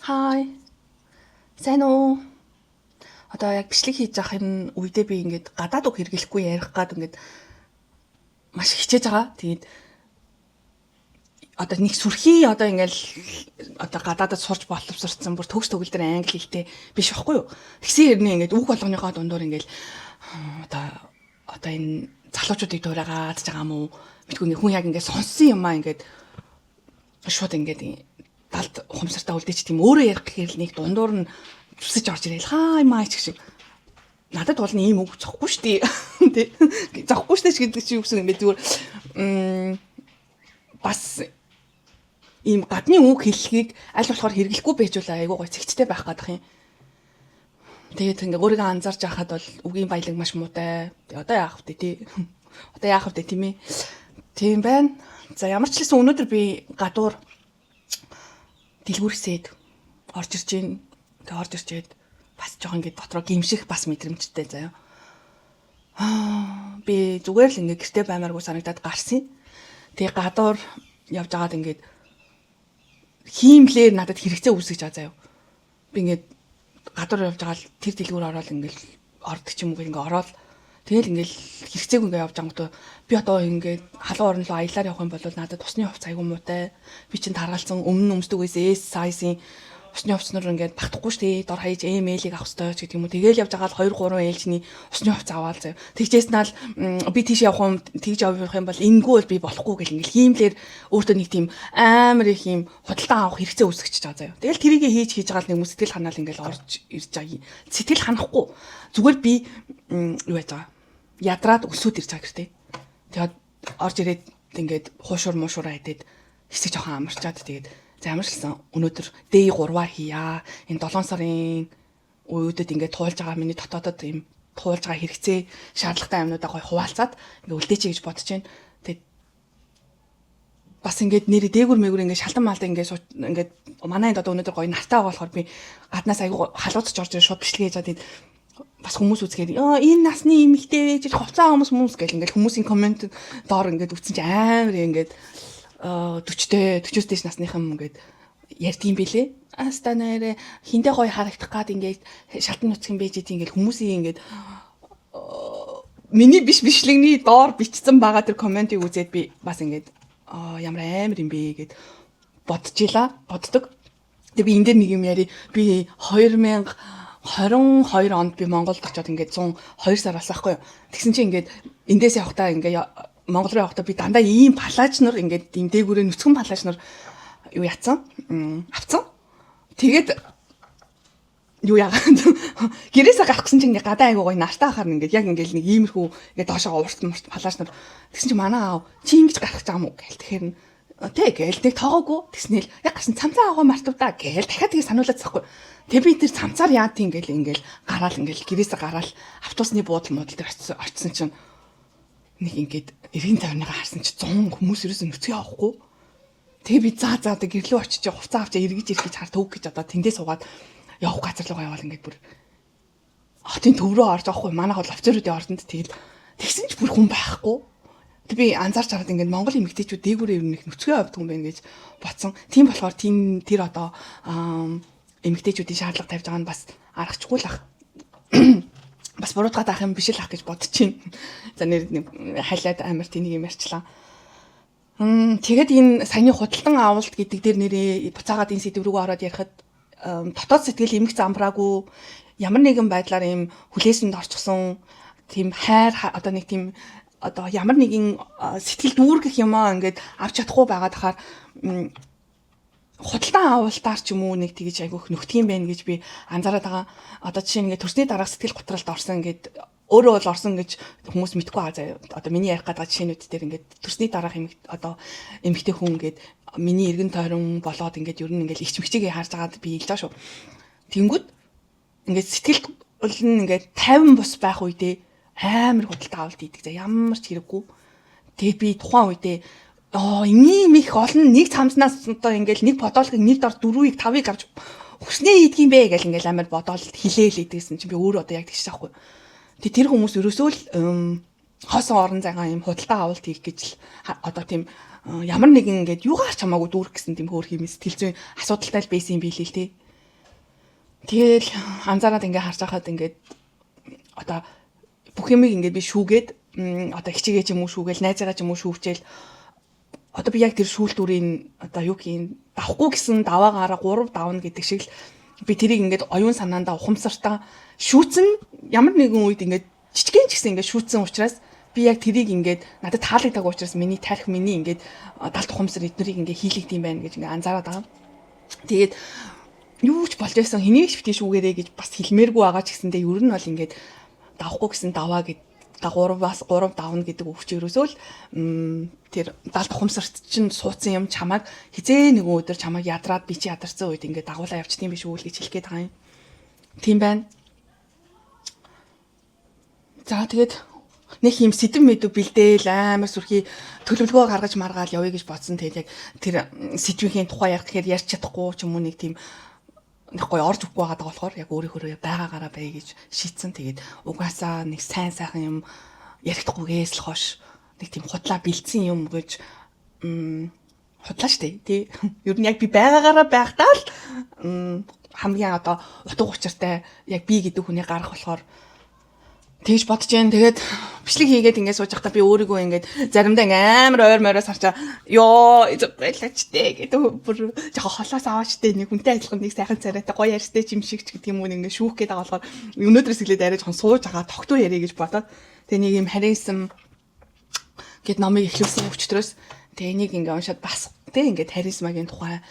Хай. Сайн уу? Одоо яг бичлэг хийж явах энэ үедээ би ингээд гадаад үг хэрэглэхгүй ярих гад ингээд маш хичээж байгаа. Тэгээд одоо нэг сүрхий одоо ингээл одоо гадаадд сурч боловсрцсан бүр төгс төгөл дээр англи хэлтэй биш байхгүй юу? Тэгсэн хэрнээ ингээд үг болгоныхоо дундуур ингээл одоо энэ залуучуудыг дуурайгаад байгаа юм уу? Мэдгүй нэг хүн яг ингээд сонссон юм аа ингээд шууд ингээд далд ухамсартаа үлдээч тийм өөрөө ярих гэхээр л нэг дундуур нь зүсэж орж ирээл хаа юм аа ч шиг надад бол ийм үг зохгүй штий тий зохгүй штий гэдэг чи юу гэсэн юм бэ зүгээр бас ийм гадны үг хэлхийг аль болохоор хэрэглэхгүй байжулаа айгуу гой цэгцтэй байх гадах юм. Тэгээд ингээ өөрийгөө анзаарч байхад бол үгийн баялаг маш муутай. Одоо яах вэ тий? Одоо яах вэ тийм ээ? Тийм байна. За ямар ч хэлсэн өнөөдөр би гадуур дэлгүүрсээд орж ирж гин. Тэг орж ирчээд бас жоохон ингэ дотроо гимших бас мэдрэмжтэй заяа. Би зүгээр л ингэ гэртээ баймааргүй санагдаад гарсан. Тэгээ гадуур явж байгаад ингээд хиймлэр надад хэрэгцээ үүсгэж байгаа заяа. Би ингээд гадуур явж байгаа л тэр дэлгүүр ороод ингээд ордог ч юм уу ингээд ороод тэгэл ингээд хэрэгцээг ингээд явж байгаа гот би одоо ингээд халуун орн руу аялаар явах юм бол надад усны хувц айгуу муутай. Би чинь таргалцсан өмнө өмсдөгөөс S size-ийн усны хувцснаар ингээд багтахгүй шүү дээ. Дор хаяж email-ийг авах хэрэгтэй ч гэдэг юм уу. Тэгээл явж байгаа л 2 3 ээлжний усны хувц аваал заяа. Тэгжээснаа л би тийш явах юм тэгж явах юм бол энэгүй бол би болохгүй гэл ингээд хиймлэр өөртөө нэг тийм амар их юм худалдан авах хэрэгцээ үүсгэж байгаа заяа. Тэгэл тэрийг хийж байгаа л нэг сэтгэл ханаал ингээд орж ирж байгаа. Сэтгэл ханахгүй. Зүгээр би юу яаж байгаа. Ядраад өсөд ирж байгаа гэртээ. Тэгээд орж ирээд ингээд хуушур муушураа идээд хэсэг жоохон амарчаад тэгээд за амарчилсан өнөөдөр day 3-аар хийя. Энэ 7 сарын үеүүдэд ингээд туулж байгаа миний дотоодод ийм туулж байгаа хэрэгцээ шаардлагатай юмнуудаа гой хуваалцаад ингээд үлдээч гэж бодож байна. Тэгээд бас ингээд нэр дээгүр мэгүр ингээд шалтан малдаа ингээд манай одоо өнөөдөр гой нартай байгаа болохоор би гаднаас аягүй халууцж орж ирээ шууд бичлэг хийж чадаад бас хүмүүс үзгээд энэ насны эмэгтэй гэж хувцаа хүмүүс гэл ингээд хүмүүсийн коммент доор ингээд үтсэн чи амар ингээд 40-тэй 40-с дээш насныхан ингээд ярьдгийм бэлээ. Астанаарэ хиндэ гоё харагдах гад ингээд шалтан нуцх юм байж идэг ингээд хүмүүсийн ингээд миний бичлэгний доор бичсэн байгаа тэр комментиг үзээд би бас ингээд ямар амар юм бэ гэд боддог. Тэгээ би энэ дээр нэг юм яри би 2022 онд би Монголд очиод ингээд 102 сар болсон байхгүй юу. Тэгсэн чинь ингээд эндээс явахдаа ингээд Монгол руу явахдаа би дандаа ийм палаж нар ингээд ийм дээгүүрээ нүцгэн палаж нар юу яцсан авцсан. Тэгээд юу яагаад гэрээсээ гарах гэсэн чинь ингээд гадаа айгуу гоё нартаа ахаар ингээд яг ингээд нэг иймэрхүү ингээд доошоо урт палаж нар тэгсэн чинь манай аав чи ингэж гарах гэж байгаа юм уу гээл тэгэхээр тэг гээл нэг тоогоогүй тэгснээл яг гасан цамцаа аваа мартав да гээл дахиад тэгээ сануулаад захгүй. Тэгээ би тэр цамцаар яат ингээл гараал ингээл гэрээсээ гараал автобусны буудлын модал дээр очсон чинь нэг ингээд 90-50-ыг харсан чи 100 хүмүүс ерөөсөө нүцгэн авахгүй. Тэгээ би заа гэрлөө очиж хувцас авчаа эргэж хар төг гэж одоо тэндээ суугаад явах газар руугаа яваал ингээд бүр хотын төв рүү орж авахгүй манайх бол офицеруудын ордонд тэгсэн ч бүр хүн байхгүй. Тэг би анзаарч хараад ингээд Монгол эмэгтэйчүүд дээгүүрээ ер нь их нүцгэн авдаг юм байна гэж бодсон. Тийм болохоор тэр одоо эмэгтэйчүүдийн шаардлага тавьж байгаа нь бас аргачгүй л ах. Бас буруутгаад авах юм биш л ах гэж бодож чинь. За нэр хайлаад амар тэнийг юм ярьчлаа. Тэгээд энэ саяны худалдан авалт гэдэг дээр нэрээ буцаагаад энэ сэдв рүү ороод ярихад дотоод сэтгэл эмх замбраагүй ямар нэгэн байдлаар ийм хүлээсэнд орчихсон тийм хайр одоо нэг тийм одоо ямар нэгэн сэтгэл дүүргэх юм аа ингээд авч чадахгүй байгаад хахаар худалдан авалтаар ч юм уу нэг тэгэж айгүйх нөхдөг юм байна гэж би анзаараад байгаа. Одоо жишээ нь ингээд төрсний дараах сэтгэл готролд орсон ингээд өөрөө бол орсон гэж хүмүүс мэдгүй байгаа заяа. Одоо миний ярих гэдэг жишээнүүд дээр ингээд төрсний дараах эмэгтэй хүн ингээд миний эргэн тойрон болоод ингээд ер нь ингээд ичмэгчийг харж байгаад би илдаа шүү. Тэнгүүд ингээд сэтгэл бол ингээд 50 бус байх үедээ амар худалдан авалт хийдэг заяа. Ямар ч хэрэггүй. Тэгээд би тухайн үедээ ийм их олон нэг цамцнаас одоо ингээл нэг подолыг нэг дор 4-ийг 5-ыг авч өснөө идэх юм бэ гэл ингээл амар бодоол хилээл идэгсэн чинь би өөрөө одоо яг тэгш таахгүй. Тэгээ тэр хүмүүс ерөөсөө л хоосон орон зайгаа юм худалдан авалт хийх гэж л одоо тийм ямар нэгэн ингээд юугаар ч хамаагүй дүүрэх гэсэн тийм хөөх юм сэтгэл зүйн асуудалтай л байсан юм билээ л тий. Тэгэл анзаараад ингээ харж байхад ингээд одоо бүх юмыг ингээд би шүүгээд одоо хичээгээ ч юм уу шүүгээл найзаагаа ч юм уу шүүвчээл одоо би яг тэр шүүлт үрийн одоо юу хийн давхгүй гэсэн даваагаараа 3 давна гэдэг шиг л би тэрийг ингээд оюун санаандаа ухамсартаа шүүцэн ямар нэгэн үед ингээд жижигэн ч гэсэн ингээд шүүцэн учраас би яг тэрийг ингээд надад таалагддаг учраас миний тарих миний ингээд далд ухамсар эднэрийг ингээд хийлэгдэм байна гэж ингээд анзаараад байгаа. Тэгээд юу ч болж байсан хэнийг ч битгий шүүгээрэй гэж бас хэлмээргүй байгаа ч гэсэндээ ер нь бол ингээд давхгүй гэсэн даваа гэд 3-аас 3 давна гэдэг үг чи ерөөсөө л тэр далд ухамсарт чинь суудсан юм чамайг хизээ нэгэн өдөр чамайг ядраад би чи ядарсан үед ингээд дагуулаа явчихдсан биш үү гэж хэлэх гээд байгаа юм. Тийм байна. За тэгээд нэг юм сэдв мэдэв бэлдээл амар сүрхий төлөвлөгөө гаргаж маргаал явъя гэж бодсон. Тэгээд яг тэр сэдвийн тухай ярих гэхээр ярьж чадахгүй ч юм уу нэг тийм нэг гоё орж өгөхгүй байгаа болохоор яг өөрийнхөө байгаагаараа бай гэж шийдсэн. Тэгээд угаасаа нэг сайн сайхан юм ярихдаггүйгээс л хойш нэг тийм худлаа бэлдсэн юм гэж худлаа штэ тий. Ер нь яг би байгаагаараа байхдаа л хамгийн одоо утга учиртай яг би гэдэг хүний гарах болохоор тэгж бодож जैन. Тэгээд бичлэг хийгээд ингээд сууж байхдаа би өөрийгөө ингээд заримдаа амар ойр мороос харчаа ёо байлаачтэй гэдэг бүр жоохон холоос аваачтэй нэг хүнтэй адилхан нэг сайхан царайтай гоё ярьстай юм шиг ч гэдэг юм уу ингээд шүүх гээд байгаа болохоор өнөөдрөөс эхлээд арай жоохон сууж байгаа тогтуу ярих гэж бодоод тэгээ нэг юм харизм гэд номыг эхлүүлсэн өчтөрөөс тэгээ энийг ингээд уншаад бас тэ ингээд харизмагийн тухай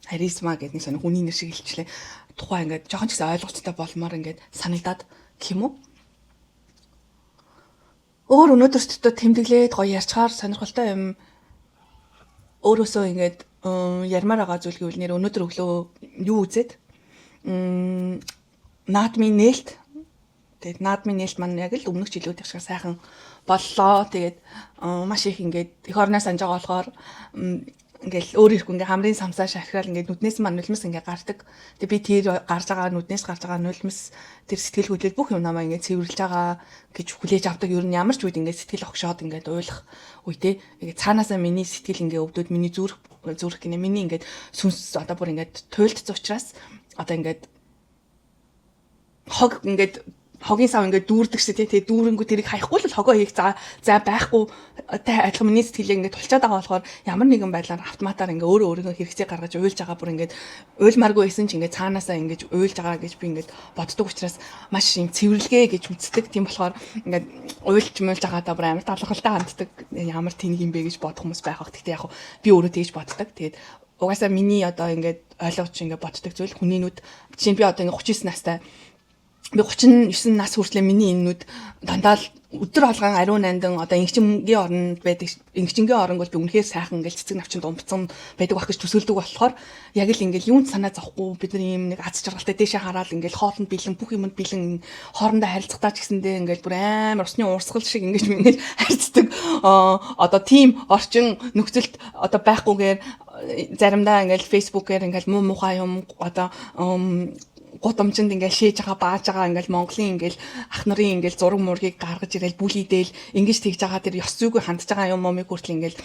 харизма гэдэг нэг сони хүний нэр шиг хэлчлээ тухай ингээд жоохон ч гэсэн ойлголттой болмоор ингээд санагдаад гэх юм уу. Өөр өнөөдөртөө тэмдэглээд гоё ярьчаар сонирхолтой юм өөрөөсөө ингээд ярмаар байгаа зүйл гэвэл нэр өнөөдөр өглөө юу үзээд наадмын нээлт тэгээд наадмын нээлт маань яг л өмнөх жилүүд шиг сайхан боллоо. Тэгээд маш их ингээд эх орноос анж байгаа болохоор ингээл өөр их ингээ хамрын самсаа шахирал ингээ нүднээс маань нулимс ингээ гардаг. Тэгээ би тэр гарч байгаа нүднээс гарч байгаа нулимс тэр сэтгэл хөдлөл бүх юм намаа ингээ цэвэрлж байгаа гэж хүлээж авдаг. Ер нь ямар ч үед ингээ сэтгэл огшоод ингээ уйлах үедээ ингээ цаанаасаа миний сэтгэл ингээ өвдөд миний зүрх гинэ миний ингээ сүнс одоо бүр ингээ туйлдсан учраас одоо ингээ хог ингээ хогийн сав ингээд дүүрдэг шээ тэгээ дүүрэнгүү тэрийг хаяхгүй л хогоо хийх за байхгүй та адилхан миний сэтгэлээ ингээд тулчаад байгаа болохоор ямар нэгэн байдлаар автоматар ингээд өөрийнхөө хэрэгцээ гаргаж уйлж байгаа бүр ингээд уйлмааргүй байсан ч ингээд цаанаасаа ингээд уйлж байгаа гэж би ингээд боддог учраас маш юм цэвэрлэгээ гэж үздэг. Тийм болохоор ингээд уйлж муулж байгаа та бүр амар талхалтай ханддаг ямар тэнэг юм бэ гэж бодох хүмүүс байх. Гэхдээ яг би өөрөө тэгж боддог. Тэгээд угаасаа миний одоо ингээд ойлгож ингээд боддог зүйл хүний нүд жишээ нь би одоо ингээд 39 настай би 39 нас хүртлээр миний энэ нүд дандаа л өдөр алган ариун нандан одоо ингчингийн оронд байдаг. Ингчингийн орон бол би үнэхээр сайхан ингээл цэцэг навчин думцсан байдаг байх гэж төсөөлдөг болохоор яг л ингээл юунд санаа зовхгүй бид нар юм нэг аз жаргалтай дээшээ хараад ингээл хоолнд бэлэн бүх юмд бэлэн хоорондоо харилцагтаа ч гэсэндээ ингээл бүр амар усны уурсгал шиг ингэж харьцдаг одоо тийм орчин нөхцөлд одоо байхгүйгээр заримдаа ингээл фейсбүүкээр ингээл муу мухай юм одоо гутамжинд ингээл шээж байгаа бааж байгаа ингээл Монголын ингээл ах нарын ингээл зураг мургийг гаргаж ирээл бүлийдээл ингэж тэгж байгаа тэр ёс зүйгүй хандж байгаа юм момыг хүртэл ингээл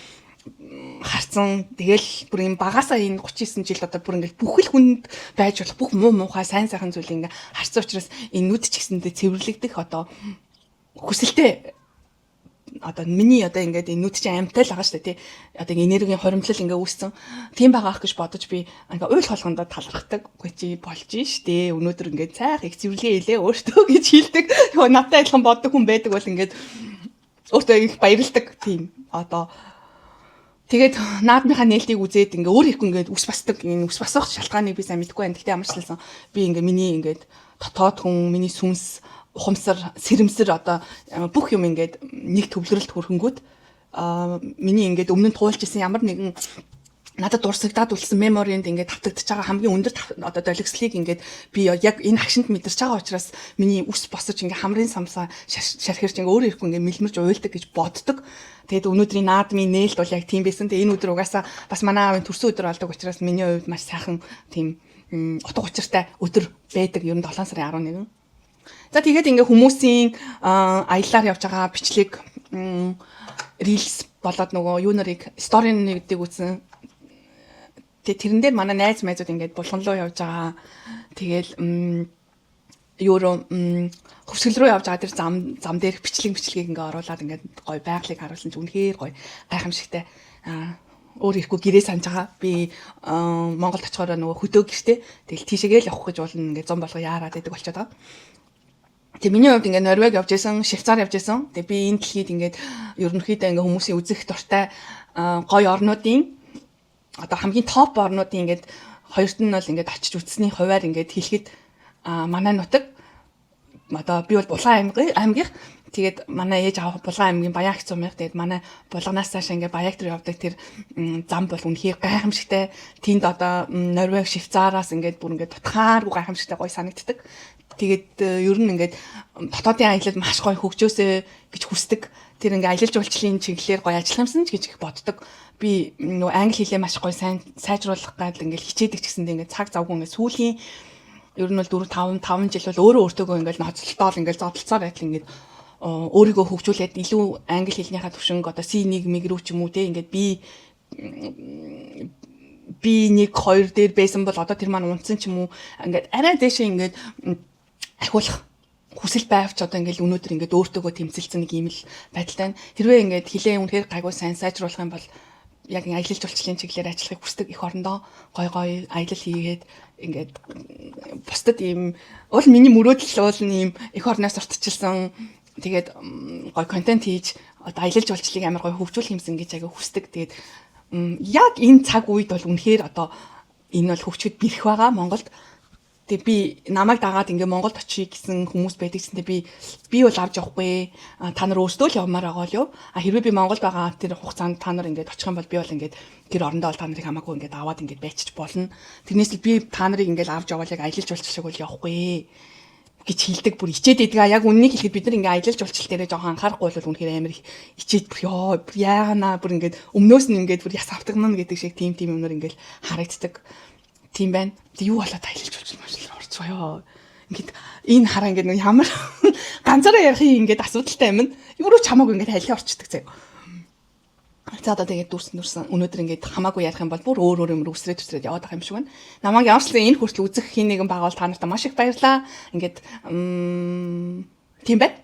харцсан. Тэгэл бүр юм багасаа энэ 39 жил одоо бүр ингээл бүхэл хүнд байж болох бүх муу муухай сайн сайхан зүйл ингээ харцсан учраас энэ нүд ч гэсэндээ цэвэрлэгдэх одоо хүсэлтэй одоо миний одоо ингээд энэ нүд чинь амьтай л байгаа шүү дээ тий. Одоо энергийн хоримтлал ингээ үүссэн. Тийм байгаа ах гэж бодож би ингээ уйл холгондоо талархдаг. Үгүй чи болж штэ. Өнөөдөр ингээд цайх их цэвэрлэгээ илээ өөртөө гэж хэлдэг. Надтай адилхан боддог хүн байдаг бол ингээд өөртөө их баярлдаг тийм. Одоо тэгээд наадмынхаа нээлтийг үзээд ингээ өөр их ингээд ус басдаг. Энэ ус басах шалтгааныг би сайн мэдэхгүй байна. Гэхдээ ямар ч хэлсэн би ингээ миний ингээд дотоод хүн миний сүнс ухамсар сэрэмсэр одоо бүх юм ингээд нэг төвлөрөлт хөрхөнгүүд миний ингээд өмнө нь туулж исэн ямар нэгэн надад дурсагдаад үлдсэн меморинд ингээд тавтагдчихж байгаа хамгийн өндөр одоо долгислыг ингээд би яг энэ агшинд мэдэрч байгаа учраас миний ус босож ингээд хамрын самсаа шархирч ингээд өөрөө ирэхгүй ингээд мэлмэрж уйлдаг гэж боддог. Тэгээд өнөөдрийн наадмын нээлт бол яг тийм байсан. Тэгээд энэ өдөр угаасаа бас манай аавын төрсөн өдөр болдог учраас миний хувьд маш сайхан тийм утга учиртай өдөр байдаг. Ер нь 7 сарын 11. За тэгээд ингээ хүмүүсийн аяллаар явж байгаа бичлэг reels болоод нөгөө юу нарыг story-ыг үзсэн. Тэгээ тэрэн дээр манай найз майзууд ингээд булган руу явж байгаа. Тэгээл хөвсгөл рүү явж байгаа тэр зам дээр бичлэгийг ингээ оруулаад ингээд гоё байгалыг харуулсан чи үнэхээр гоё гайхамшигтай. Өөр ирэхгүй гэрээ санаж байгаа. Би Монголд очихоор нөгөө хөдөө гэртээ тэгэл тийшээгээл явах гэж болно ингээ зам болго яарад байдаг болчиход байгаа. Тэгээ миний хувьд ингээ Норвег явж исэн, Швейцар явж исэн. Тэгээ би энэ дэлхийд ингээд ерөнхийдөө ингээ хүмүүсийн үзэх дуртай гоё орнуудын одоо хамгийн топ орнуудын ингээд хоёрт нь бол ингээд очиж үзсний хуваар ингээд хэлэхэд манай нутаг одоо би бол Булган аймгийнх тэгээд манай ээж аав Булган аймгийн Баяагт сумынх тэгээд манай Булганаас цааш ингээд Баяагт руу явдаг тэр зам бол үнэхээр гайхамшигтай. Тэнд одоо Норвег, Швейцараас ингээд бүр ингээд тутахааргүй гайхамшигтай гоё санагддаг. Тэгээд ер нь ингээд дотоодын аялал маш гоё хөгжөөсэй гэж хүсдэг. Тэр ингээ аялал жуулчлалын чиглэлээр гоё ажилламсан ч гэж их боддог. Би нөгөө англи хэлээ маш гоё сайн сайжруулах гад ингээл хичээдэг ч гэсэндээ ингээ цаг завгүй ингээ сүүлийн ер нь бол 4 5 жил бол өөрөө өөртөөгөө ингээл ноцтолтоол ингээл зодтолцоор байтал ингээд өөрийгөө хөгжүүлээд илүү англи хэлнийхаа төвшинг одоо C1 рүү ч юм уу те ингээд би 1 2 дээр байсан бол одоо тэр маань унтсан ч юм уу ингээд арай дэшээ ингээд ахиулах хүсэл байвч одоо ингээл өнөөдөр ингээд өөртөөгөө тэмцэлсэн нэг юм л байдалтай байна. Хэрвээ ингээд хилээ үнэхээр гайгүй сайн сайжруулах юм бол яг аялал жуулчлалын чиглэлээр ажиллахыг хүсдэг их орондоо гой аялал хийгээд ингээд бусдад ийм уул миний мөрөөдөл бол ийм их орноос уртчилсан тэгээд гой контент хийж одоо аялал жуулчлалыг амар гой хөгжүүлэх юмсан гэж аяга хүсдэг. Тэгээд яг энэ цаг үед бол үнэхээр одоо энэ бол хөгжөхөд бэрх байгаа Монголд. Тэгээ би намайг дагаад ингээ Монголд очие гэсэн хүмүүс байдаг гэсэндээ би бол авч явахгүй. Та нар өөрсдөө л явмаар байгаа л юу. Хэрвээ би Монголд байгаа тэр хугацаанд та нар ингээд очих юм бол би бол ингээд гэр орондоо бол та нарыг хамаагүй ингээд аваад ингээд байчих болно. Тэрнээс л би та нарыг ингээд авч явал яг аялал жуулчлалыг бол явахгүй гэж хэлдэг бүр ичээд идэг. Яг үннийг хэлэхэд бид нар ингээ аялал жуулчлал дээрээ жоохон анхаарахгүй бол үнэхээр амар ичээд бүр яаганаа бүр ингээд өмнөөс нь ингээд бүр яс автагнана гэдэг шиг тийм юмнөр ингээд харагддаг. Тийм байна. Тэг юу болоод аялал жуулчлал орцгоё. Ингээд энэ хараа ингээд нэг ямар ганцаараа ярих ингээд асуудалтай юм. Юу ч хамаагүй ингээд хайлын орчдөг заяа. За одоо тэгээд дүүрсэн өнөөдөр ингээд хамаагүй ярих юм бол бүр өөр юм үсрээд яваад байгаа юм шиг байна. Намайг ямарчсан энэ хүртэл үзэх хин нэгэн байгаа бол та нартай маш их баярлалаа. Ингээд тийм байна.